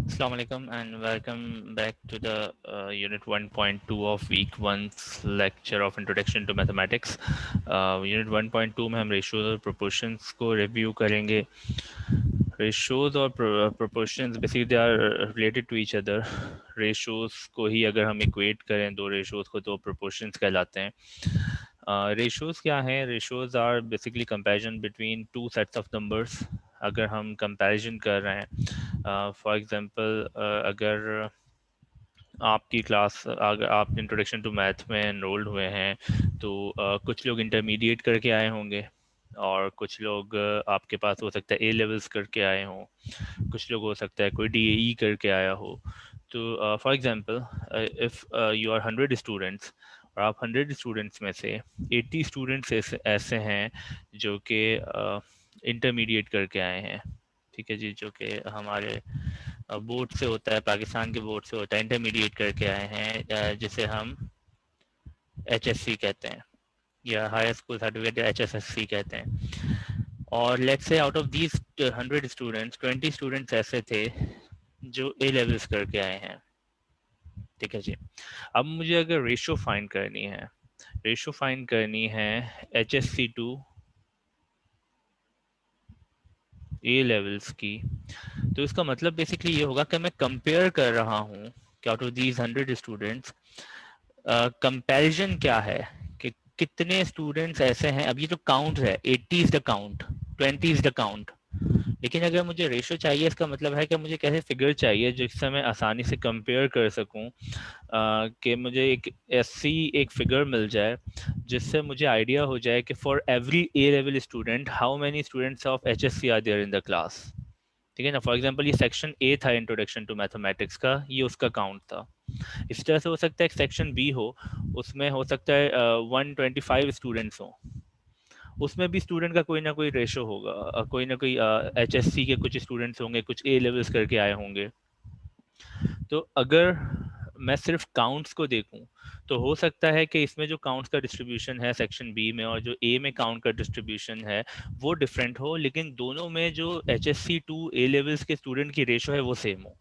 Assalamu alaikum and welcome back to the unit 1.2 of week 1's lecture of introduction to mathematics. Unit 1.2 में हम ratios और proportions को review करेंगे. Ratios और proportions basically they are related to each other. Ratios को ही अगर हम equate करें दो ratios को तो proportions कहलाते हैं. Ratios क्या हैं? Ratios are basically comparison between two sets of numbers. अगर हम कंपैरिजन कर रहे हैं फॉर एग्जांपल अगर आपकी क्लास अगर आप इंट्रोडक्शन टू मैथ में एनरोल्ड हुए हैं तो कुछ लोग इंटरमीडिएट करके आए होंगे और कुछ लोग आपके पास हो सकता है ए लेवल्स करके आए हों, कुछ लोग हो सकता है कोई डीएई करके आया हो. तो for example if you are 100 students और आप 100 स्टूडेंट्स में से 80 स्टूडेंट्स ऐसे हैं जो कि इंटरमीडिएट करके आए हैं, ठीक है जी, जो कि हमारे बोर्ड से होता है, पाकिस्तान के बोर्ड से होता है, इंटरमीडिएट करके आए हैं जिसे हम एचएससी कहते हैं या हायर स्कूल सर्टिफिकेट एचएसएससी कहते हैं. और let's say out of these 100 students 20 students ऐसे थे जो ए लेवल्स करके आए हैं, ठीक है जी. अब मुझे अगर रेशो फाइंड करनी है एचएससी टू ए लेवल्स की, तो इसका मतलब बेसिकली ये होगा कि मैं कंपेयर कर रहा हूँ कि out of these 100 students comparison क्या है कि कितने स्टूडेंट्स ऐसे हैं. अब ये जो काउंट है 80 is the count, 20 is the count, लेकिन अगर मुझे रेशो चाहिए इसका मतलब है कि मुझे कैसे फिगर चाहिए जिससे मैं आसानी से कंपेयर कर सकूं कि मुझे एक ऐसी एक फिगर मिल जाए जिससे मुझे आइडिया हो जाए कि for every A level student how many students of HSC are there in the class, ठीक है ना. फॉर एग्जांपल ये सेक्शन ए था इंट्रोडक्शन टू मैथमेटिक्स का, ये उसका काउंट था. इस तरह से हो सकता है सेक्शन बी हो, उसमें हो सकता है 125 स्टूडेंट्स हों, उसमें भी स्टूडेंट का कोई ना कोई रेशो होगा, कोई ना कोई एचएससी के कुछ स्टूडेंट्स होंगे, कुछ ए लेवल्स करके आए होंगे. तो अगर मैं सिर्फ काउंट्स को देखूं तो हो सकता है कि इसमें जो काउंट्स का डिस्ट्रीब्यूशन है सेक्शन बी में और जो ए में काउंट का डिस्ट्रीब्यूशन है वो डिफरेंट हो, लेकिन दोनों में जो एचएससी टू ए लेवल्स के स्टूडेंट की रेशो है वो सेम हो,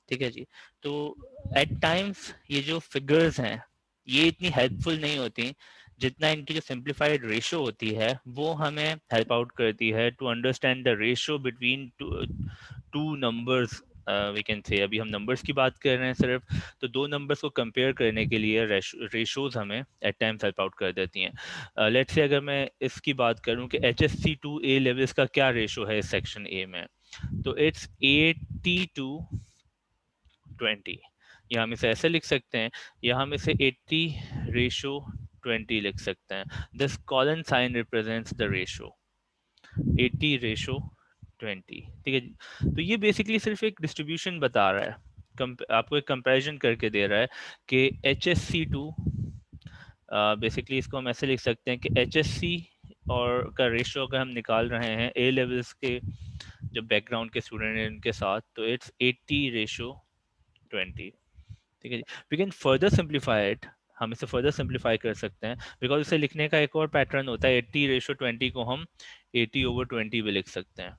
ठीक है जी. तो एट टाइम्स ये जो फिगर्स हैं ये इतनी हेल्पफुल नहीं होती जितना इनकी जो सिंप्लीफाइड रेशो होती है वो हमें हेल्प आउट करती है to understand the ratio between two numbers. We can say अभी हम नंबर्स की बात कर रहे हैं सिर्फ, तो दो नंबर्स को कंपेयर करने के लिए रेशोज हमें एट टाइम्स हेल्प आउट कर देती हैं. लेट्स से अगर मैं इसकी बात करूं कि H S C to A levels का क्या रेशो है इस सेक्शन ए में, तो इट्स 80 टू 20. या हम इसे ऐसे लिख सकते हैं या हम इसे 80 रेशो 20 लिख सकते हैं. This colon sign represents the ratio 80 ratio 20, ठीक है. तो ये बेसिकली सिर्फ एक डिस्ट्रीब्यूशन बता रहा है, आपको एक कंपैरिजन करके दे रहा है कि H S C two basically इसको हम ऐसे लिख सकते हैं कि एच एस सी और का रेशो अगर हम निकाल रहे हैं ए लेवल्स के जो बैकग्राउंड के स्टूडेंट हैं इनके साथ, तो इट्स 80 रेशो 20, ठीक है जी. We can further simplify it, हम इसे फर्दर सिंप्लीफाई कर सकते हैं बिकॉज इसे लिखने का एक और पैटर्न होता है 80 रेशो 20 को हम 80 ओवर 20 भी लिख सकते हैं.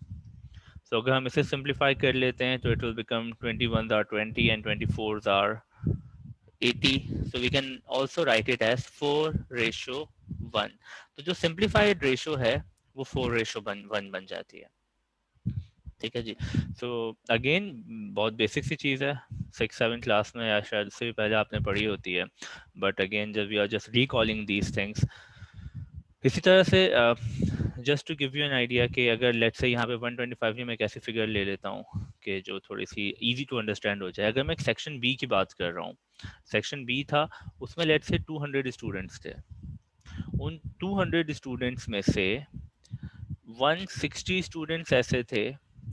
सो अगर हम इसे सिंप्लीफाई कर लेते हैं तो it will become 21 are 20 and 24 are 80. So we can also write it as 4 ratio 1. तो जो सिंप्लीफाइड रेशो है वो 4 रेशो 1 बन जाती है, ठीक है जी. सो अगेन बहुत बेसिक सी चीज़ है, 6-7 क्लास में या शायद उससे भी पहले आपने पढ़ी होती है, बट अगेन जब we are just recalling these things. इसी तरह से just to give you an idea कि अगर लेट्स से यहाँ पे 125 में मैं कैसे फिगर ले लेता हूँ कि जो थोड़ी सी इजी टू अंडरस्टैंड हो जाए. अगर मैं सेक्शन बी की बात कर रहा हूँ, सेक्शन बी था, उसमें लेट्स से 200 स्टूडेंट्स थे. उन 200 स्टूडेंट्स में से 160 स्टूडेंट्स ऐसे थे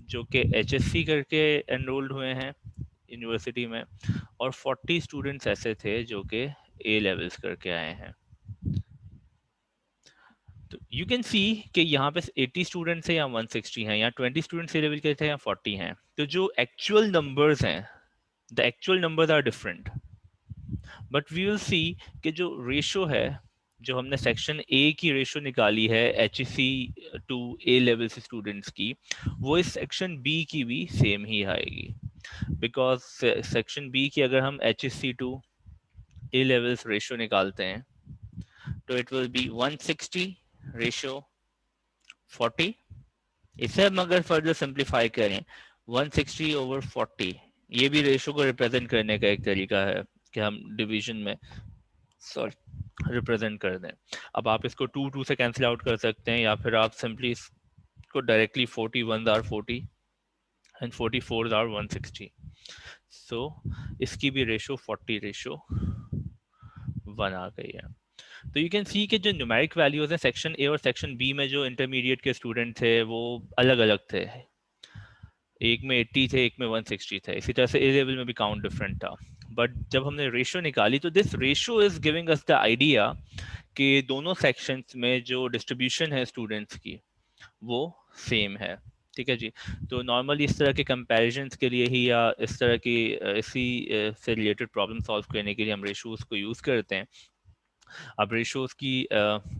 जो कि एचएससी करके एनरोल्ड हुए हैं यूनिवर्सिटी में और 40 स्टूडेंट्स ऐसे थे जो कि ए लेवल्स करके आए हैं. तो यू कैन सी कि यहाँ पे 80 स्टूडेंट्स हैं या 160 हैं या 20 स्टूडेंट्स ए लेवल के थे या 40 हैं. तो जो एक्चुअल नंबर्स हैं, the actual numbers are different, but we will see कि जो रेशो है जो हमने सेक्शन ए की रेशो निकाली है H C to A level से स्टूडेंट्स की, वो इस सेक्शन बी की भी सेम ही आएगी. बिकॉज सेक्शन बी की अगर हम HSC2 A levels रेशियो निकालते हैं तो इट विल बी 160 रेशियो 40। इसे हम अगर फर्दर सिंप्लीफाई करें 160 over 40, ये भी रेशियो को रिप्रेजेंट करने का एक तरीका है कि हम डिवीजन में सॉरी रिप्रेजेंट कर दें। अब आप इसको 2 से कैंसिल आउट कर सकते हैं, या फिर आप सिंपली इसको डायरेक्टली 41 आर 40 एंड 44 आर 160। सो इसकी भी रेशियो 40 रेशियो 1 आ गई है। तो यू कैन सी कि जो न्यूमेरिक वैल्यूज हैं सेक्शन ए और सेक्शन बी में, जो इंटरमीडिएट के स्टूडेंट थे वो अलग अलग थे, एक में 80 थे, एक में 160 थे। इसी तरह से ए लेवल में भी काउंट डिफरेंट था। बट जब हमने रेशियो निकाली तो this ratio is giving us the idea कि दोनों सेक्शंस में जो डिस्ट्रीब्यूशन है स्टूडेंट्स की वो सेम है। ठीक है जी। तो नॉर्मली इस तरह के कंपैरिजंस के लिए ही, या इस तरह की इसी से रिलेटेड प्रॉब्लम सॉल्व करने के लिए हम रेशियोज को यूज़ करते हैं। अब रेशियोज की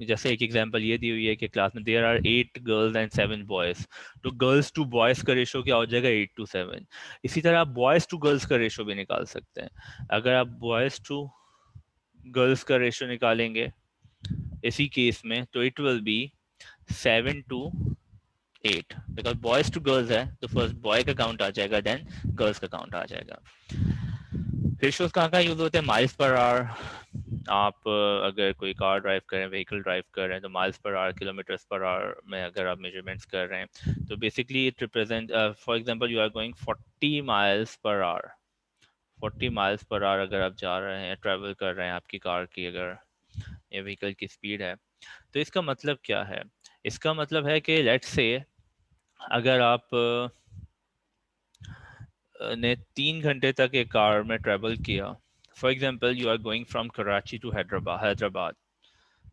जैसे एक एग्जांपल ये दी हुई है कि क्लास में there are 8 girls and 7 boys, तो गर्ल्स टू बॉयज का रेशियो क्या हो जाएगा 8:7। इसी तरह आप बॉयज टू गर्ल्स का रेशियो भी निकाल सकते हैं। अगर आप बॉयज टू गर्ल्स का रेशियो निकालेंगे इसी केस में तो it will be 7:8, because boys to girls है तो फर्स्ट बॉय का काउंट आ जाएगा, देन गर्ल्स का काउंट आ जाएगा। रेशियोज कहाँ कहाँ यूज होते हैं? Miles per our. आप अगर कोई कार ड्राइव कर रहे हैं, व्हीकल ड्राइव कर रहे हैं, तो miles per our, kilometres per hour में अगर आप मेजरमेंट्स कर रहे हैं तो basically it represent, for example you are going 40 miles per hour. 40 miles per hour अगर आप जा रहे हैं, ट्रैवल कर रहे हैं, आपकी कार की अगर ये व्हीकल की स्पीड है, तो इसका मतलब क्या है? इसका मतलब है कि लेट्स से अगर आप ने 3 घंटे तक एक कार में ट्रैवल किया, for example you are going from Karachi to Hyderabad.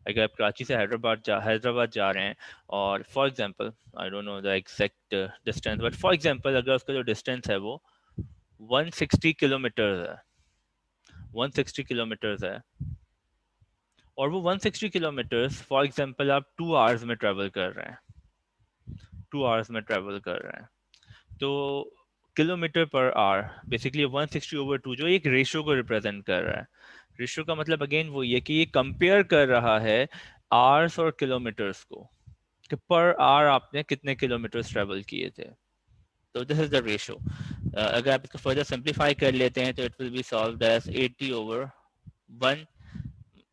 अगर आप कराची से हैदराबाद जा रहे हैं, और for example I don't know the exact distance, but for example अगर उसका जो डिस्टेंस है वो 160 किलोमीटर है, 160 किलोमीटर्स है, और वो 160 किलोमीटर्स फॉर एग्जांपल आप 2 आवर्स में ट्रैवल कर रहे हैं, 2 आवर्स में ट्रैवल कर रहे हैं, तो kilometre per hour basically 160 over 2 जो एक रेशियो को रिप्रेजेंट कर रहा है। रेशियो का मतलब अगेन वो ये कि ये कंपेयर कर रहा है आवर्स और किलोमीटर्स को, कि पर आवर आपने कितने किलोमीटर्स ट्रेवल किए थे। तो दिस इज द रेशियो। अगर आप इसको फर्दर सिंप्लीफाई कर लेते हैं तो it will be solved as 80 over 1,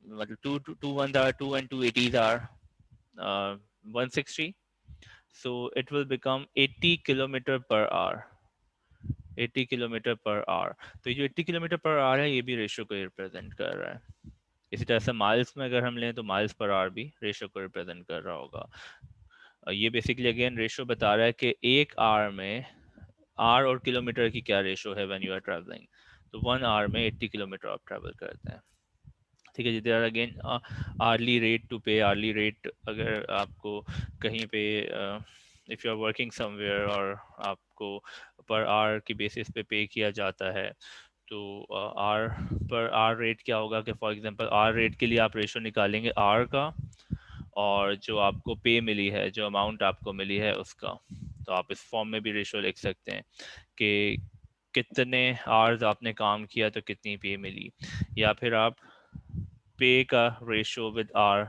मतलब 2 1s are 2 and 2 80s are 160, so it will become 80 kilometer per hour, 80 kilometre per hour. तो ये जो 80 किलोमीटर पर आवर है ये भी रेशियो को रिप्रेजेंट कर रहा है। इसी तरह से माइल्स में अगर हम लें तो माइल्स पर आवर भी रेशियो को रिप्रेजेंट कर रहा होगा। ये बेसिकली अगेन रेशियो बता रहा है कि एक आवर में आवर और किलोमीटर की क्या रेशियो है व्हेन यू आर ट्रैवलिंग। तो 1 आवर में 80 किलोमीटर आप ट्रैवल करते हैं। ठीक है जी। There again early rate to pay, early rate अगर आपको कहीं पे if you are working somewhere और आपको पर आवर की बेसिस पे किया जाता है, तो आर पर आर रेट क्या होगा कि फॉर एग्जांपल आर रेट के लिए आप रेशो निकालेंगे आर का, और जो आपको पे मिली है, जो अमाउंट आपको मिली है उसका। तो आप इस फॉर्म में भी रेशो लिख सकते हैं कि कितने आवर्स आपने काम किया तो कितनी पे मिली, या फिर आप पे का ratio with R,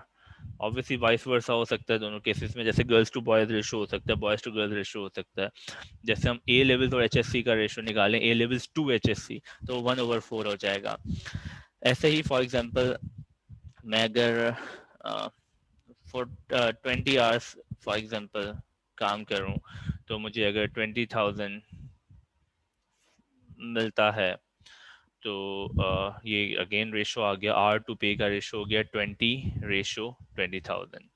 obviously vice versa हो सकता है दोनों केसेस में, जैसे गर्ल्स टू बॉयज रेशो हो सकता है, बॉयज टू गर्ल्स रेशो हो सकता है। जैसे हम ए लेवल्स और HSC का रेशो निकालें, ए लेवल्स टू HSC, तो 1/4 हो जाएगा। ऐसे ही फॉर एग्जांपल मैं अगर फॉर 20 आवर्स फॉर एग्जांपल काम करूं, तो मुझे अगर 20,000 मिलता है, तो ये अगेन रेशो आ गया, आर टू पे का रेशो हो गया 20:20,000।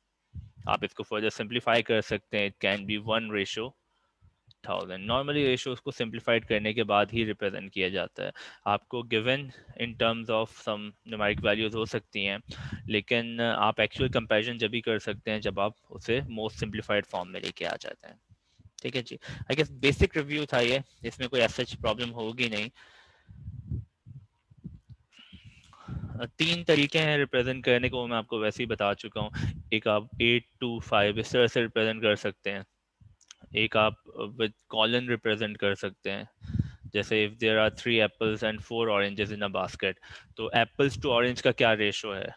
आप इसको फर्दर सिंप्लीफाई कर सकते हैं, it can be 1:1000। Normally ratios को सिंप्लीफाइड करने के बाद ही रिप्रेजेंट किया जाता है। आपको given in terms of some numeric values हो सकती हैं, लेकिन आप एक्चुअल कंपैरिजन जब भी कर सकते हैं जब आप उसे मोस्ट सिंप्लीफाइड फॉर्म में लेके आ जाते हैं। ठीक है जी। आई गेस बेसिक रिव्यू था ये, इसमें कोई सच प्रॉब्लम होगी नहीं। 3 तरीके हैं रिप्रेजेंट करने को, मैं आपको वैसे ही बता चुका हूँ। एक आप 8 to 5 इस तरह से रिप्रेजेंट कर सकते हैं, एक आप विद कॉलन रिप्रेजेंट कर सकते हैं, जैसे if there are 3 apples and 4 oranges in a basket, तो एप्पल्स टू ऑरेंज का क्या रेशो है,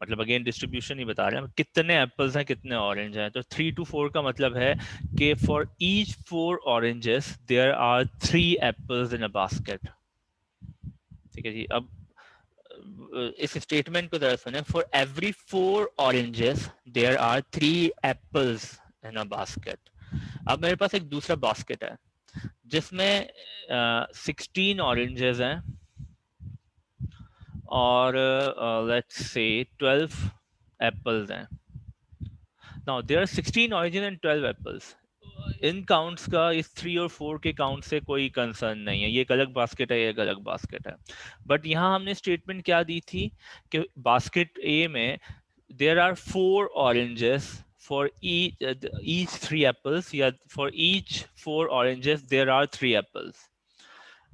मतलब अगेन डिस्ट्रीब्यूशन ही बता रहे हैं कितने एप्पल्स हैं कितने ऑरेंज हैं। तो 3 to 4 का मतलब है कि for each 4 oranges there are 3 apples in a basket. ठीक है जी। अब इस स्टेटमेंट को जरा सुने, for every 4 oranges there are 3 apples in a basket. अब मेरे पास एक दूसरा बास्केट है जिसमें 16 ऑरेंजेस हैं और लेट्स से 12 एप्पल्स हैं। Now there are 16 oranges and 12 apples. इन काउंट्स का इस 3 और 4 के काउंट से कोई कंसर्न नहीं है, ये एक अलग बास्केट है, ये एक अलग बास्केट है। बट यहाँ हमने स्टेटमेंट क्या दी थी कि बास्केट ए में there are 4 oranges for each 3 apples, या for each 4 oranges there are 3 apples.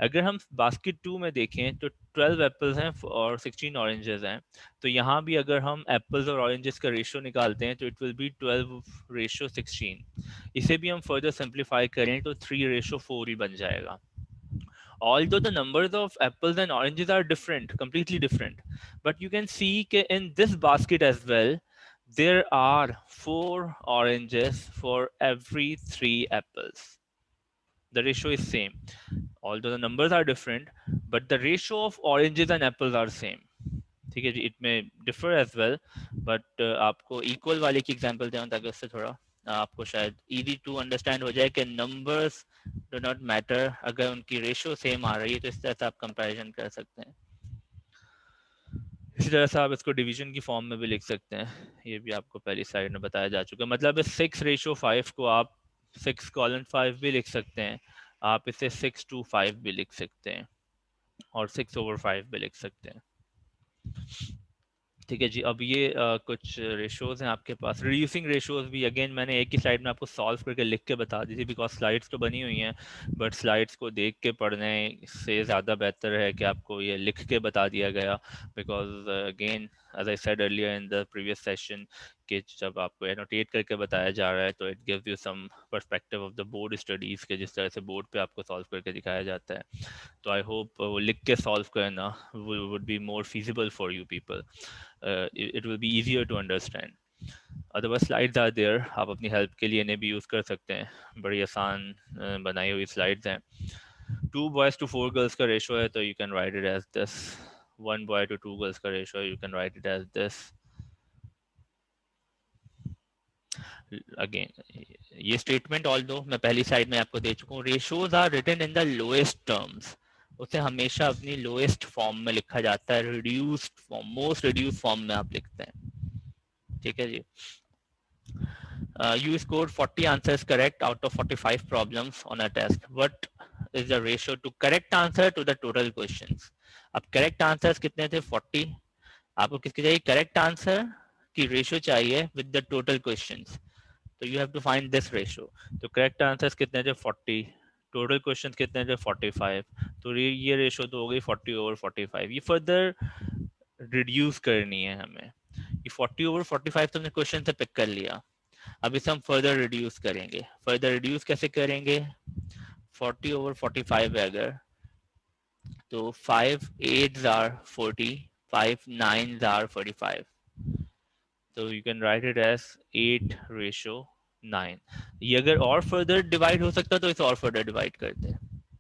अगर हम बास्केट 2 में देखें तो 12 एप्पल्स हैं और 16 ऑरेंजेस हैं, तो यहाँ भी अगर हम एप्पल्स और ऑरेंजेस का रेशियो निकालते हैं तो इट विल बी 12:16। इसे भी हम फर्दर सिंप्लीफाई करें तो 3:4 ही बन जाएगा। Although the numbers of apples and oranges are different, completely different, but you can see in this basket as well, there are 4 oranges for every 3 apples. The ratio is same. Although the numbers are different, but the ratio of oranges and apples are same. ठीक है जी, it में differ as well, but आपको equal वाले की example दें ताकि उससे थोड़ा आपको शायद इजी टू अंडरस्टैंड हो जाए कि नंबर्स डू नॉट मैटर, अगर उनकी रेशियो सेम आ रही है तो इस तरह से आप कंपैरिजन कर सकते हैं। इसी तरह से आप इसको डिवीजन की फॉर्म में भी लिख सकते हैं, ये भी आपको पहली स्लाइड में बताया जा चुका है। मतलब 6:5 को आप 6:5 भी लिख सकते हैं, आप इसे 6:5 भी लिख सकते हैं और 6/5 भी लिख सकते हैं। ठीक है जी। अब ये कुछ रेशोज हैं आपके पास, रिड्यूसिंग रेशोज भी अगेन मैंने एक ही स्लाइड में आपको सॉल्व करके लिख के बता दी थी, बिकॉज स्लाइड्स तो बनी हुई हैं, बट स्लाइड्स को देख के पढ़ने से ज़्यादा बेहतर है कि आपको ये लिख के बता दिया गया, because again as I said earlier in the previous session कि जब आपको एनोटेट करके बताया जा रहा है तो it gives you some perspective of the board studies के, जिस तरह से बोर्ड पे आपको सॉल्व करके दिखाया जाता है। तो आई होप वो लिख के सॉल्व करना would be more feasible for you people, it will be easier to understand. Otherwise slides are there, आप अपनी हेल्प के लिए इन्हें भी यूज़ कर सकते हैं, बड़ी आसान बनाई हुई स्लाइड्स हैं। 2 boys to 4 girls का रेशो है तो you can write it as this, 1 boy to 2 girls का रेशो है, you can write it as this. Again ये स्टेटमेंट ऑल्दो मैं पहली स्लाइड में आपको दे चुका हूँ, ratios are written in the lowest terms, उसे हमेशा अपनी लोएस्ट फॉर्म में लिखा जाता है, reduced form, most reduced form में आप लिखते हैं। ठीक है जी। You scored 40 answers correct out of 45 problems on a test. What is the ratio to correct answer to the total questions? अब correct answers कितने थे? 40। आपको किसके चाहिए? correct answer की ratio चाहिए with the total questions. तो you have to find this ratio. तो correct answers कितने थे? 40। total questions कितने थे? 45। तो ये रेशो तो हो गई 40/45। ये फर्दर रिड्यूस करनी है हमें। ये 40/45 तो हमने क्वेश्चन से पिक कर लिया, अब इसे हम फर्दर रिड्यूस करेंगे। फर्दर रिड्यूस कैसे करेंगे? 40/45 है अगर, तो 5 8s are 40, 5 9s are 45, तो you can write it as 8:9। ये अगर और फर्दर डिवाइड हो सकता तो इसे और फर्दर डिवाइड करते,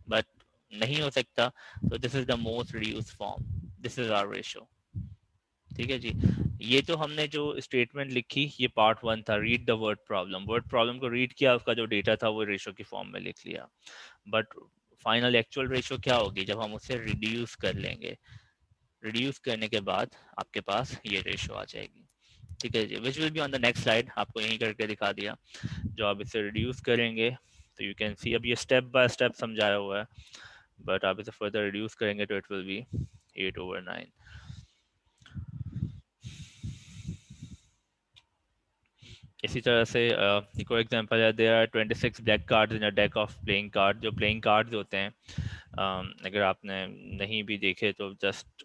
बट नहीं हो सकता, तो this is the most reduce form, this is our ratio. ठीक है जी। ये तो हमने जो स्टेटमेंट लिखी ये पार्ट 1 था, read the word problem. Word problem को रीड किया, उसका जो डेटा था वो रेशो की फॉर्म में लिख लिया, बट फाइनल एक्चुअल रेशो क्या होगी जब हम उसे रिड्यूस कर लेंगे? रिड्यूस करने के बाद आपके पास ये रेशो आ जाएगी। ठीक है जी, which will be on the next slide, आपको यहीं करके दिखा दिया। जो आप इसे रिड्यूस करेंगे तो यू कैन सी, अब ये स्टेप बाय स्टेप समझाया हुआ है, बट आप इसे फर्दर रिड्यूस करेंगे तो इट विल बी 8/9। इसी तरह से एक और एग्जांपल है, there are 26 black cards in a deck of playing card. जो प्लेइंग कार्ड्स होते हैं, अगर आपने नहीं भी देखे तो just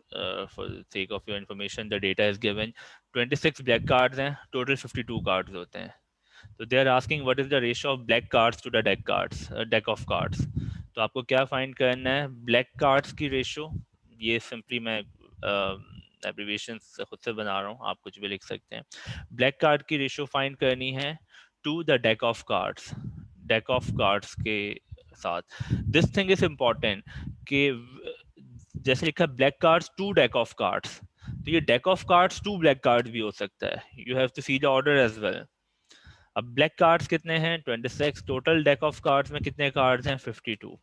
for sake of your information the data is given, 26 black cards हैं, टोटल 52 कार्ड्स होते हैं। तो they are asking what is the ratio of black cards to the deck cards, deck of cards. तो आपको क्या find करना है, black cards की रेशो, ये सिंपली मैं एब्रिविएशन खुद से बना रहा हूँ, आप कुछ भी लिख सकते हैं। ब्लैक कार्ड की रेशो फाइंड करनी है to the deck of cards, deck of cards के साथ। दिस थिंग इज इम्पॉर्टेंट कि जैसे लिखा है black cards to deck of cards, तो ये deck of cards to black card भी हो सकता है, you have to see the order as well. अब ब्लैक कार्ड्स कितने हैं 26, टोटल डेक ऑफ कार्ड्स में कितने कार्ड्स हैं 52।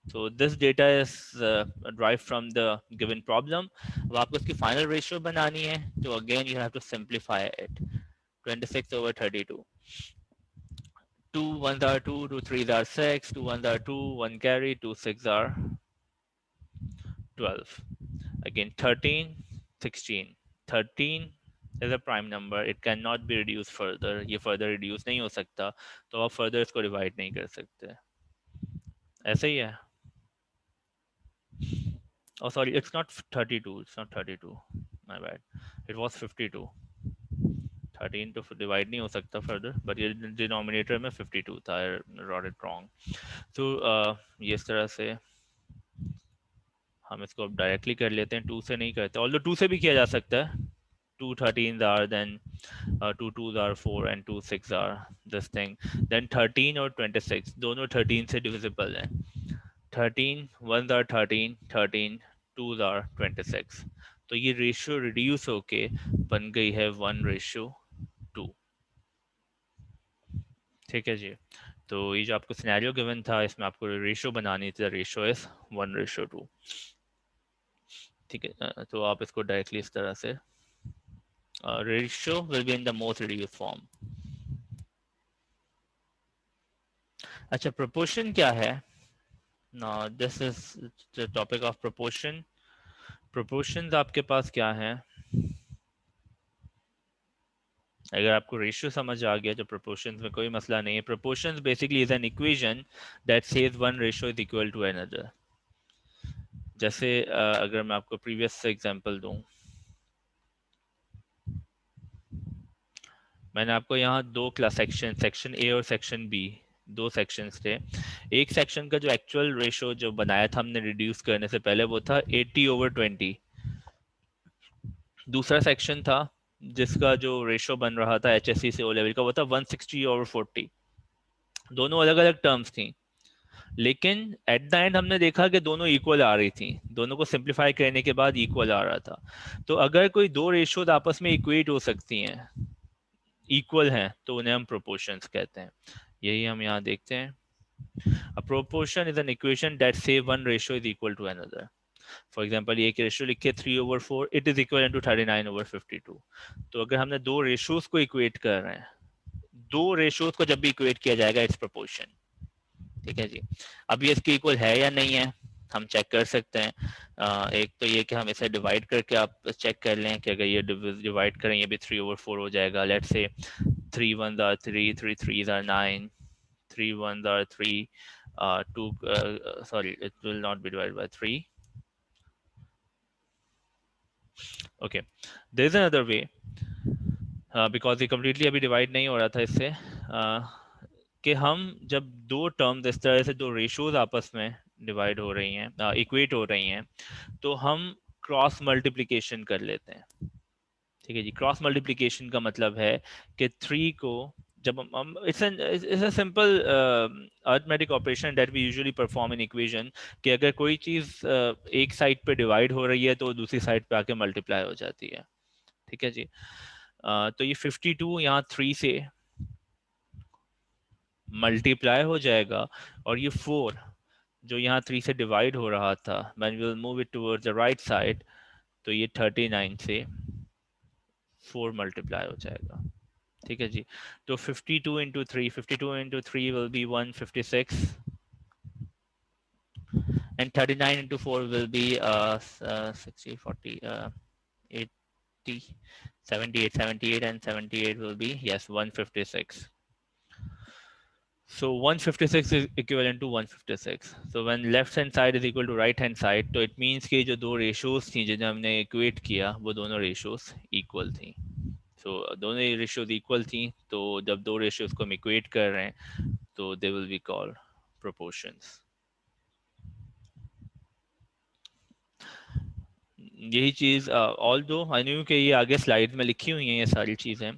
So this data is derived from the given problem. अब आपको इसकी final ratio बनानी है, तो again you have to simplify it. 26 over 32. 2 1s are 2, 2 3s are 6, 2 1s are 2, 1 carry, 2 6 are 12. Again 13, 16. 13 is a prime number. It cannot be reduced further. ये further reduce नहीं हो सकता, तो आप further इसको divide नहीं कर सकते। ऐसे ही है। Oh, sorry, it's not 32. It's not 32. My bad. It was 52. 13 to divide नहीं हो सकता further, but ये denominator में 52 था. I wrote it wrong. So ये इस तरह से हम इसको डायरेक्टली कर लेते हैं, 2 से नहीं करते, although 2 से भी किया जा सकता है। 2 13s are, then 2 2s are 4 and 2 6 are this thing. Then 13 और 26 दोनों 13 से divisible हैं। 13 1s are 13, 13 2s are 26, तो ये रेशियो रिड्यूस होके बन गई है 1:2। ठीक है जी, तो ये जो आपको सिनेरियो गिवन था, इसमें आपको रेशियो बनानी थी, रेशियो इज 1:2। ठीक है, तो आप इसको डायरेक्टली इस तरह से, ratio will be in the most reduce form. अच्छा, प्रोपोर्शन क्या है? ना, this is the topic of proportion. Proportions आपके पास क्या है? अगर आपको रेशियो समझ आ गया तो प्रोपोर्शंस में कोई मसला नहीं है। Proportions basically is an equation that says one ratio is equal to another. जैसे अगर मैं आपको प्रीवियस एग्जांपल दूं, मैंने आपको यहाँ दो क्लास सेक्शन, सेक्शन ए और सेक्शन बी, दो सेक्शंस थे। एक सेक्शन का जो एक्चुअल रेशियो जो बनाया था हमने रिड्यूस करने से पहले, वो था 80/20। दूसरा सेक्शन था जिसका जो रेशियो बन रहा था HSC से ओ लेवल का, वो था 160/40। दोनों अलग अलग टर्म्स थी, लेकिन एट द एंड हमने देखा कि दोनों इक्वल आ रही थी, दोनों को सिंप्लीफाई करने के बाद इक्वल आ रहा था। तो अगर कोई दो रेशियोज आपस में इक्वेट हो सकती हैं, इक्वल हैं, तो उन्हें हम प्रोपोर्शंस कहते हैं। यही हम यहाँ देखते हैं। A proportion is an equation that say one ratio is equal to another. For example ये एक रेशियो लिखे 3/4, इट इज इक्वल टू 39/52। तो अगर हमने दो रेशियोज को इक्वेट कर रहे हैं, दो रेशियोज को जब भी इक्वेट किया जाएगा इट्स प्रोपोर्शन। ठीक है जी, अब ये इसके इक्वल है या नहीं है हम चेक कर सकते हैं। एक तो ये कि हम इसे डिवाइड करके आप चेक कर लें कि अगर ये डिवाइड करें ये भी 3/4 हो जाएगा। Let's say 3 1s are 3, 3 3s are 9, 3 1s are 3, 2 sorry, it will not be divided by 3. Okay, there is another way, because ये completely अभी डिवाइड नहीं हो रहा था इससे, कि हम जब दो टर्म्स इस तरह से दो रेशियोज आपस में डिवाइड हो रही हैं, इक्वेट हो रही हैं, तो हम क्रॉस मल्टीप्लिकेशन कर लेते हैं। ठीक है जी, क्रॉस मल्टीप्लिकेशन का मतलब है कि 3 को जब हम it's a simple arithmetic operation that we usually perform in equation, कि अगर कोई चीज एक साइड पे डिवाइड हो रही है तो दूसरी साइड पे आके मल्टीप्लाई हो जाती है। ठीक है जी, तो ये 52 यहाँ 3 से मल्टीप्लाई हो जाएगा, और ये 4 जो यहाँ 3 से डिवाइड हो रहा था, when we will move it towards the right side, तो ये 39 से 4 मल्टीप्लाई हो जाएगा। ठीक है जी, तो 52 into 3, 52 into 3 will be 156, and 39 into 4 will be 60 40 80 78 78, and 78 will be, yes, 156. So 156 is equivalent to 156. So when left hand side is equal to right hand side, तो it means कि जो दो ratios थी जिन्हें हमने equate किया, वो दोनों ratios equal थी। So दोनों ratios equal थी, तो जब दो ratios को हम equate कर रहे हैं, तो they will be called proportions. यही चीज़ ऑल दो आई न्यू कि ये आगे स्लाइड में लिखी हुई हैं ये सारी चीज़ें,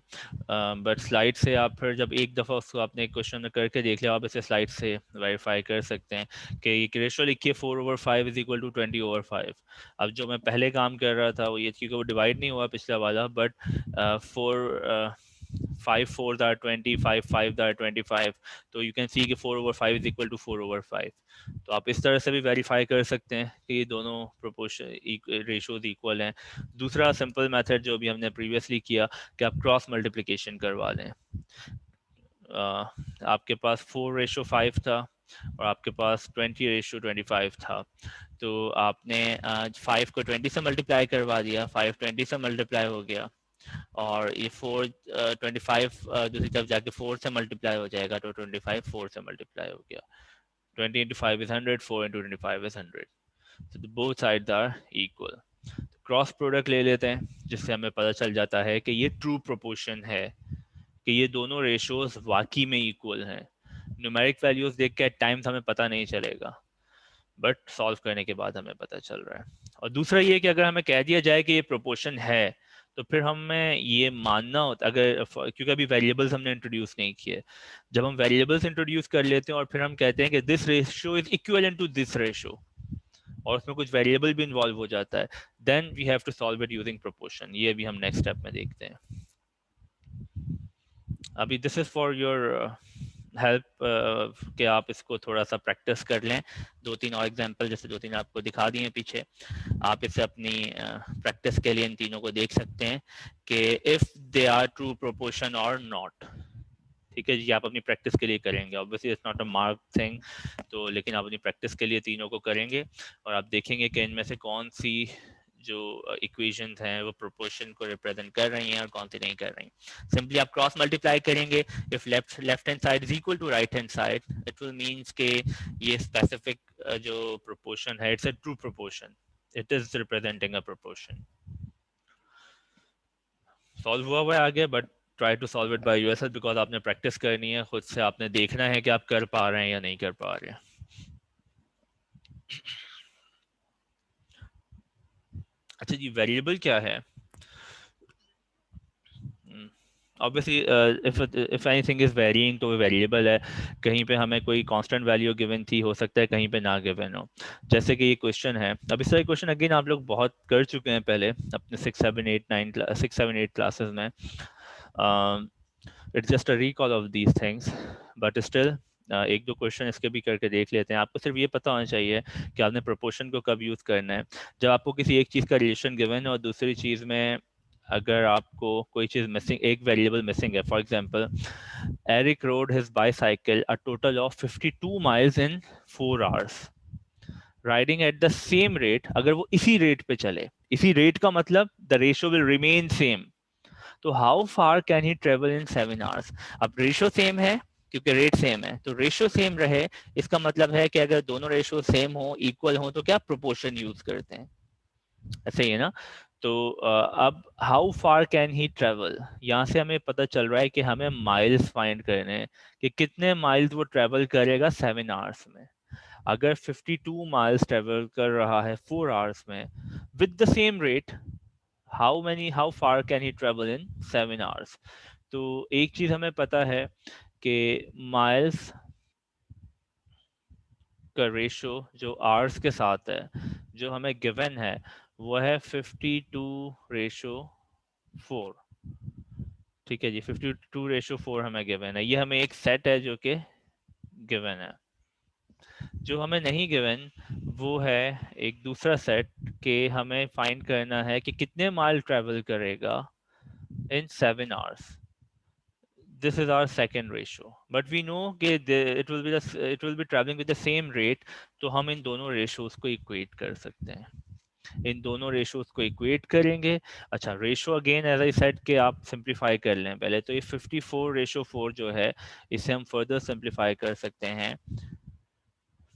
बट स्लाइड से आप फिर जब एक दफ़ा उसको आपने क्वेश्चन में करके देख लिया, आप इसे स्लाइड से वेरीफाई कर सकते हैं कि ये रेशो लिखिए 4/5 इज इक्वल टू 20/5। अब जो मैं पहले काम कर रहा था वो ये, क्योंकि वो डिवाइड नहीं हुआ पिछला वाला, बट 5 4 आर 20, 5 आर 25, तो यू कैन सी कि 4/5 इज इक्वल टू 4/5। तो आप इस तरह से भी वेरीफाई कर सकते हैं कि ये दोनों प्रोपोर्शन रेशोज इक्वल हैं। दूसरा सिंपल मेथड जो भी हमने प्रीवियसली किया कि आप क्रॉस मल्टीप्लिकेशन करवा लें। आपके पास 4/5 था और आपके पास 20/25 था, तो आपने 5 को 20 से मल्टीप्लाई करवा दिया, 5 20 से मल्टीप्लाई हो गया, और ये 25 दूसरी तरफ जाके 4 से मल्टीप्लाई हो जाएगा, तो 25 4 से मल्टीप्लाई हो गया। 20 into 5 is 100, 4 into 25 is 100, so the both sides are equal। Cross product ले लेते हैं जिससे हमें पता चल जाता है कि ये ट्रू प्रोपोर्शन है, कि ये दोनों रेशियोज वाकई में इक्वल हैं। न्यूमेरिक वैल्यूज देख के एट टाइम्स हमें पता नहीं चलेगा, बट सॉल्व करने के बाद हमें पता चल रहा है। और दूसरा ये कि अगर हमें कह दिया जाए कि ये प्रोपोर्शन है, तो फिर हमें ये मानना होता, अगर क्योंकि अभी वेरिएबल्स हमने इंट्रोड्यूस नहीं किए, जब हम वेरिएबल्स इंट्रोड्यूस कर लेते हैं और फिर हम कहते हैं कि this ratio is equivalent to this ratio, और उसमें कुछ वेरिएबल भी इन्वॉल्व हो जाता है, then we have to solve it using proportion. ये भी हम नेक्स्ट स्टेप में देखते हैं। अभी this is for your help कि आप इसको थोड़ा सा प्रैक्टिस कर लें। 2-3 और एग्जांपल जैसे 2-3 आपको दिखा दिए पीछे, आप इसे अपनी प्रैक्टिस के लिए इन तीनों को देख सकते हैं कि if they are true proportion और नॉट। ठीक है जी, आप अपनी प्रैक्टिस के लिए करेंगे, obviously it's not a mark thing, तो लेकिन आप अपनी प्रैक्टिस के लिए तीनों को करेंगे और आप देखेंगे कि इनमें से कौन सी जो इक्वेशंस हैं वो प्रोपोर्शन को रिप्रेजेंट कर रही हैं और कौन सी नहीं कर रही। सिंपली आप क्रॉस मल्टीप्लाई करेंगे, if left hand side is equal to right hand side, it will means के ये स्पेसिफिक जो प्रोपोर्शन है it's a true proportion, it is representing a proportion. Solve हुआ है आगे, but try to solve it by yourself, because आपने practice करनी है, खुद से आपने देखना है कि आप कर पा रहे हैं या नहीं कर पा रहे हैं। अच्छा जी, वेरिएबल क्या है? ऑब्वियसली इफ एनीथिंग इज वेरिइंग तो वो वेरिएबल है। कहीं पे हमें कोई कांस्टेंट वैल्यू गिवन थी, हो सकता है कहीं पे ना गिवन हो। जैसे कि ये क्वेश्चन है, अब इस तरह क्वेश्चन अगेन आप लोग बहुत कर चुके हैं पहले अपने 6 7 8 9 क्लासेस में। It's just a recall of these things, but still एक दो क्वेश्चन इसके भी करके देख लेते हैं। आपको सिर्फ ये पता होना चाहिए कि आपने प्रोपोर्शन को कब यूज़ करना है, जब आपको किसी एक चीज़ का रिलेशन गिवन है और दूसरी चीज़ में अगर आपको कोई चीज़ मिसिंग, एक वेरिएबल मिसिंग है। For example, Eric rode his bicycle a total of 52 miles in 4 hours riding at the same rate. अगर वो इसी रेट पे चले, इसी रेट का मतलब the ratio will remain same, तो how far can he travel in 7 hours. अब रेशियो सेम है, क्योंकि रेट सेम है, तो रेशियो सेम रहे, इसका मतलब है कि अगर दोनों रेशियो सेम हो, इक्वल हो, तो क्या प्रोपोर्शन यूज करते हैं, ऐसे ही है ना। तो अब how far can he travel, यहाँ से हमें पता चल रहा है कि हमें माइल्स फाइंड करने हैं कि कितने माइल्स वो ट्रेवल करेगा 7 आवर्स में। अगर 52 माइल्स ट्रेवल कर रहा है 4 आवर्स में with the same rate, how far can he travel in 7 hours. तो एक चीज हमें पता है कि माइल्स का रेशो जो आवर्स के साथ है, जो हमें गिवन है, वो है 52/4। ठीक है जी, 52/4 हमें गिवन है। ये हमें एक सेट है जो कि गिवन है। जो हमें नहीं गिवन वो है एक दूसरा सेट के हमें फाइंड करना है कि कितने माइल ट्रेवल करेगा in 7 hours. This is our second ratio, but we know that it will be traveling with the same rate, तो हम इन दोनों ratios को equate कर सकते हैं। इन दोनों ratios को equate करेंगे। अच्छा, ratio again as I said कि आप simplify कर लें पहले, तो ये 54/4 जो है इसे हम further simplify कर सकते हैं।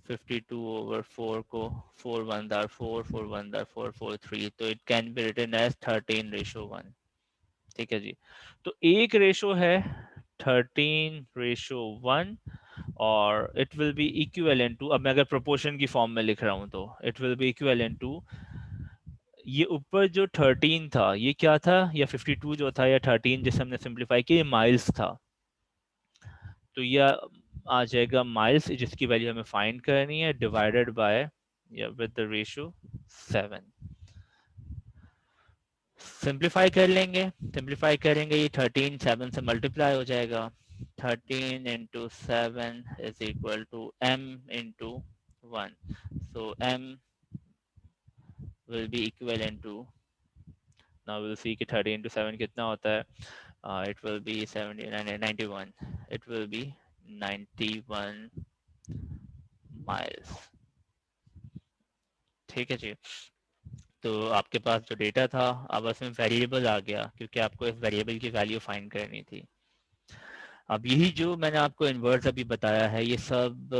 52/4 को 4 1 are 4, 4 1 are 4, 4 3, तो it can be written as 13/1। ठीक है जी, तो एक रेशो है 13/1, और it will be equivalent to, अब मैं अगर प्रोपोर्शन की फॉर्म में लिख रहा हूं तो it will be equivalent to, ये ऊपर जो 13 था ये क्या था, या 52 जो था, या 13 जिसे हमने सिंप्लीफाई किया, ये माइल्स था। तो ये आ जाएगा माइल्स, जिसकी वैल्यू हमें फाइंड करनी है, डिवाइडेड बाय या विद द रेशियो 7। सिंप्लीफाई कर लेंगे, सिंप्लीफाई करेंगे, ये 13 7 से मल्टीप्लाई हो जाएगा। 13 into 7 is equal to m into 1, so m will be equivalent to, now we'll see कि 30 into 7 कितना होता है. It will be 91, it will be 91 miles. ठीक है जी. तो आपके पास जो डेटा था अब उसमें वेरिएबल आ गया, क्योंकि आपको इस वेरिएबल की वैल्यू फाइंड करनी थी. अब यही जो मैंने आपको इन्वर्स अभी बताया है, ये सब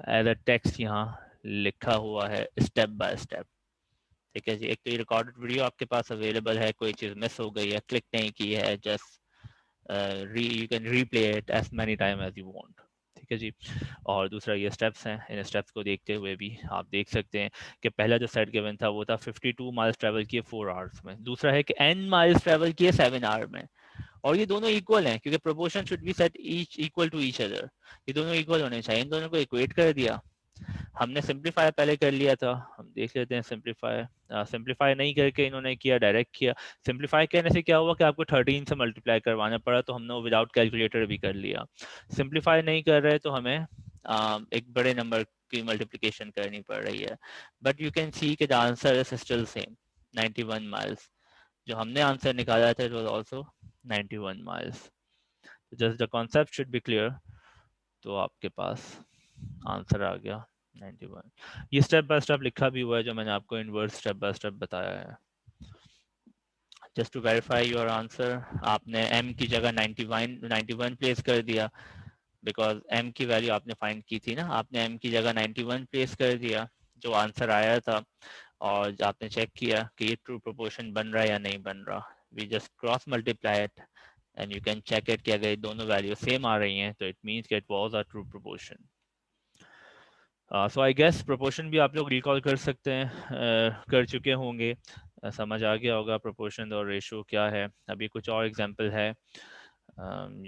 एज अ टेक्स्ट यहाँ लिखा हुआ है स्टेप बाय स्टेप. ठीक है जी. एक तो ये रिकॉर्डेड वीडियो आपके पास अवेलेबल है, कोई चीज़ मिस हो गई है, क्लिक नहीं की है, just you can replay it as many time as you want. ठीक है जी. और दूसरा ये स्टेप्स हैं, इन स्टेप्स को देखते हुए भी आप देख सकते हैं कि पहला जो सेट गिवन था वो था 52 माइल्स ट्रैवल किए 4 आवर्स में, दूसरा है कि n माइल्स ट्रैवल किए 7 आवर में. और ये दोनों इक्वल हैं, क्योंकि proportion should be set each equal to each other. ये दोनों इक्वल होने चाहिए, इन दोनों को इक्वेट कर दिया. हमने सिंप्लीफाई पहले कर लिया था, हम देख लेते हैं सिंप्लीफाई. सिंप्लीफाई नहीं करके इन्होंने किया, डायरेक्ट किया. सिंप्लीफाई करने से क्या हुआ कि आपको 13 से मल्टीप्लाई करवाना पड़ा, तो हमने वो विदाउट कैलकुलेटर भी कर लिया. सिंप्लीफाई नहीं कर रहे तो हमें एक बड़े नंबर की मल्टीप्लिकेशन करनी पड़ रही है. बट यू कैन सी कि the answer is still same, 91 miles. जो हमने आंसर निकाला था it was also 91 miles. Just the concept should be clear, तो आपके पास आंसर आ गया 91. ये स्टेप बाय स्टेप लिखा भी हुआ है जो मैंने आपको इनवर्स स्टेप बाय स्टेप बताया है. Just to verify your answer, आपने m की जगह 91 प्लेस कर दिया, बिकॉज m की वैल्यू आपने फाइंड की थी ना, आपने m की जगह 91 प्लेस कर दिया जो आंसर आया था, और आपने चेक किया कि ये ट्रू प्रोपोर्शन बन रहा है या नहीं बन रहा. We just cross multiply it and you can check it कि अगर दोनों वैल्यू सेम आ रही हैं तो इट मीन्स कि it was a true proportion. So I guess proportion भी आप लोग रिकॉल कर सकते हैं, कर चुके होंगे, समझ आ गया होगा प्रोपोर्शन और रेशो क्या है. अभी कुछ और एग्जांपल है,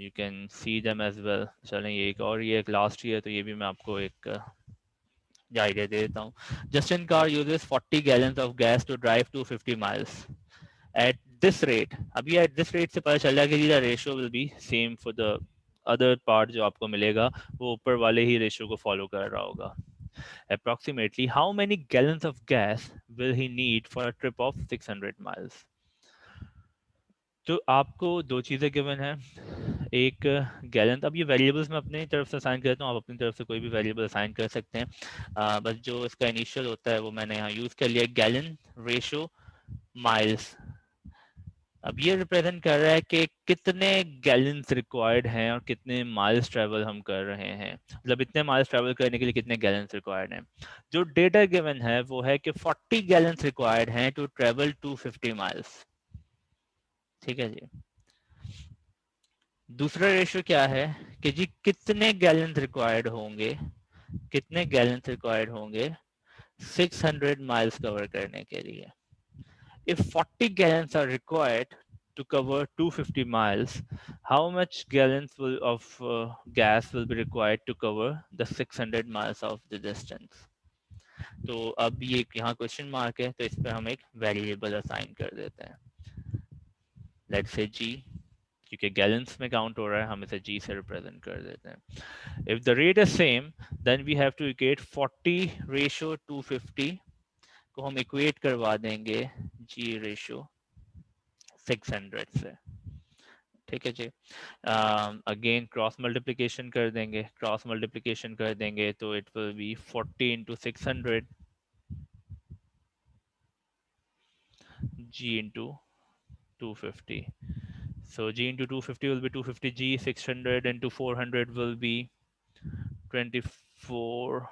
you can see them as well. चलें ये एक और, ये एक लास्ट ही है, तो ये भी मैं आपको एक आइडिया दे देता हूँ. Justin car uses 40 gallons of gas to drive 250 miles at this rate. अभी एट दिस रेट से पता चल रहा है कि the ratio will be same for the other part. जो आपको मिलेगा वो ऊपर वाले ही रेशियो को फॉलो कर रहा होगा. Approximately how many gallons of gas will he need for a trip of 600 miles? तो आपको दो चीज़ें गिवन है, एक गैलन. अब ये वेरिएबल्स मैं अपनी तरफ से असाइन करता हूँ, आप अपनी तरफ से कोई भी वेरिएबल असाइन कर सकते हैं. बस जो इसका इनिशियल होता है वो मैंने यहाँ यूज़ कर लिया, गैलन रेशो माइल्स. अब ये रिप्रेजेंट कर रहा है कि कितने गैलन्स रिक्वायर्ड हैं और कितने माइल्स ट्रेवल हम कर रहे हैं, मतलब इतने माइल्स ट्रेवल करने के लिए कितने गैलन्स रिक्वायर्ड हैं. जो डेटा गिवन है वो है कि 40 गैलन्स रिक्वायर्ड हैं टू ट्रेवल 250 माइल्स. ठीक है जी. दूसरा रेशियो क्या है कि जी कितने गैलन्स रिक्वायर्ड होंगे, कितने गैलन्स रिक्वायर्ड होंगे 600 माइल्स कवर करने के लिए. If 40 gallons are required to cover 250 miles, how much gallons of gas will be required to cover the 600 miles of the distance? तो अब ये यहाँ क्वेश्चन मार्क है, तो इस पर हम एक वेरिएबल असाइन कर देते हैं. लेट्स से g, क्योंकि गैलन्स में काउंट हो रहा है, हम इसे g से रिप्रेजेंट कर देते हैं. If the rate is same, then we have to equate 40 ratio 250 को हम इक्वेट करवा देंगे g रेशियो 600 से. ठीक है जी. अगेन क्रॉस मल्टीप्लिकेशन कर देंगे, क्रॉस मल्टीप्लिकेशन कर देंगे तो it will B 40 into 600 g into 250. So g into 250 will be 250g, 600 into 400 will be 24.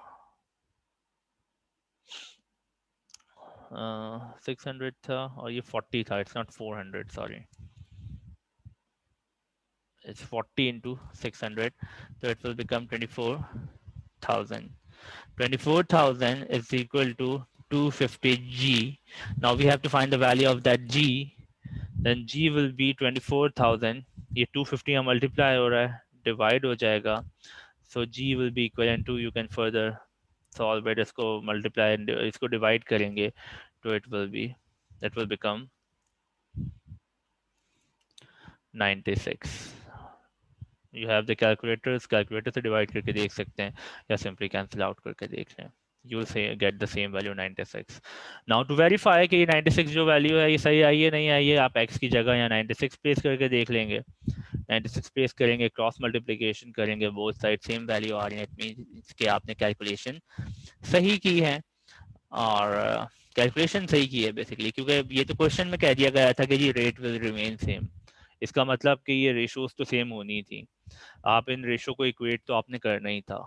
600 था और ये 40 था, it's not 400, sorry. It's 40 into 600, so it will become 24,000. 24,000 is equal to 250G. Now we have to find the value of that G. Then G will be 24,000. ये 250 का multiply हो रहा है, divide हो जाएगा. So G will be equivalent to, you can further solve it, इसको multiply इसको divide करेंगे, तो it will be, that will become 96. You have the calculators, calculator से divide करके देख सकते हैं, या simply cancel out करके देख लें. You will say get the same value 96. Now to verify कि ये 96 जो value है ये सही आई है नहीं आई है, आप x की जगह यहाँ 96 पेस्ट करके देख लेंगे. 96 पेस्ट करेंगे, क्रॉस मल्टीप्लिकेशन करेंगे, बोथ साइड सेम वैल्यू आ रही है, इट मींस कि आपने कैलकुलेशन सही की है. और कैलकुलेशन सही की है बेसिकली, क्योंकि ये तो क्वेश्चन में कह दिया गया था कि जी रेट विल रिमेन सेम. इसका मतलब कि ये रेशोज तो सेम होनी थी, आप इन रेशो को इक्वेट तो आपने करना ही था,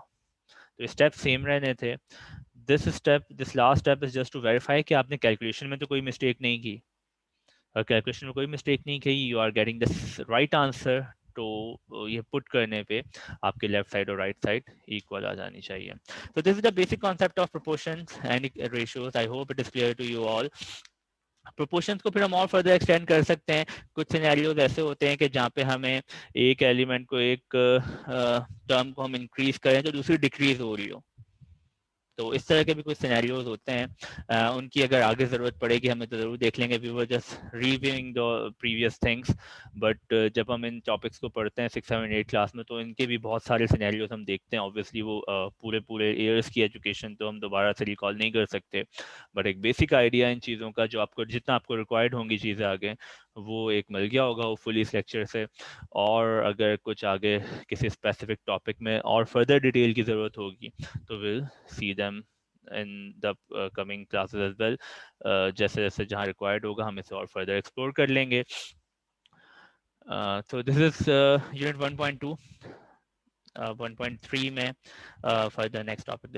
तो स्टेप सेम रहने थे. This last step is just to verify कि आपने कैलकुलेशन में तो कोई मिस्टेक नहीं की. अगर कैलकुलेशन में कोई मिस्टेक नहीं की, you are getting the right answer. तो ये पुट करने पे आपके लेफ्ट साइड और राइट साइड इक्वल आ जानी चाहिए. तो this is the basic concept of proportions and ratios. I hope it is clear to you all. Proportions को फिर हम और फर्दर एक्सटेंड कर सकते हैं. कुछ सिनेरियोज ऐसे होते हैं कि जहाँ पे हमें एक एलिमेंट को, एक टर्म को हम इंक्रीज करें तो दूसरी डिक्रीज हो रही हो. तो इस तरह के भी कुछ सिनेरियोज होते हैं. उनकी अगर आगे ज़रूरत पड़ेगी हमें तो ज़रूर देख लेंगे. We were just reviewing the previous things, but जब हम इन टॉपिक्स को पढ़ते हैं 6, 7, 8 क्लास में, तो इनके भी बहुत सारे सिनेरियोज हम देखते हैं. ऑब्वियसली वो पूरे ईयर्स की एजुकेशन तो हम दोबारा से रिकॉल नहीं कर सकते, बट एक बेसिक आइडिया इन चीज़ों का, जो आपको जितना आपको रिक्वायर्ड होंगी चीज़ें आगे, वो एक मिल गया होगा होपफुली इस लेक्चर से. और अगर कुछ आगे किसी स्पेसिफिक टॉपिक में और फर्दर डिटेल की ज़रूरत होगी तो will see them in the coming classes as well. जैसे जैसे जहाँ required होगा हम इसे और further explore कर लेंगे. So this is unit 1.2. 1.3 में for the next topic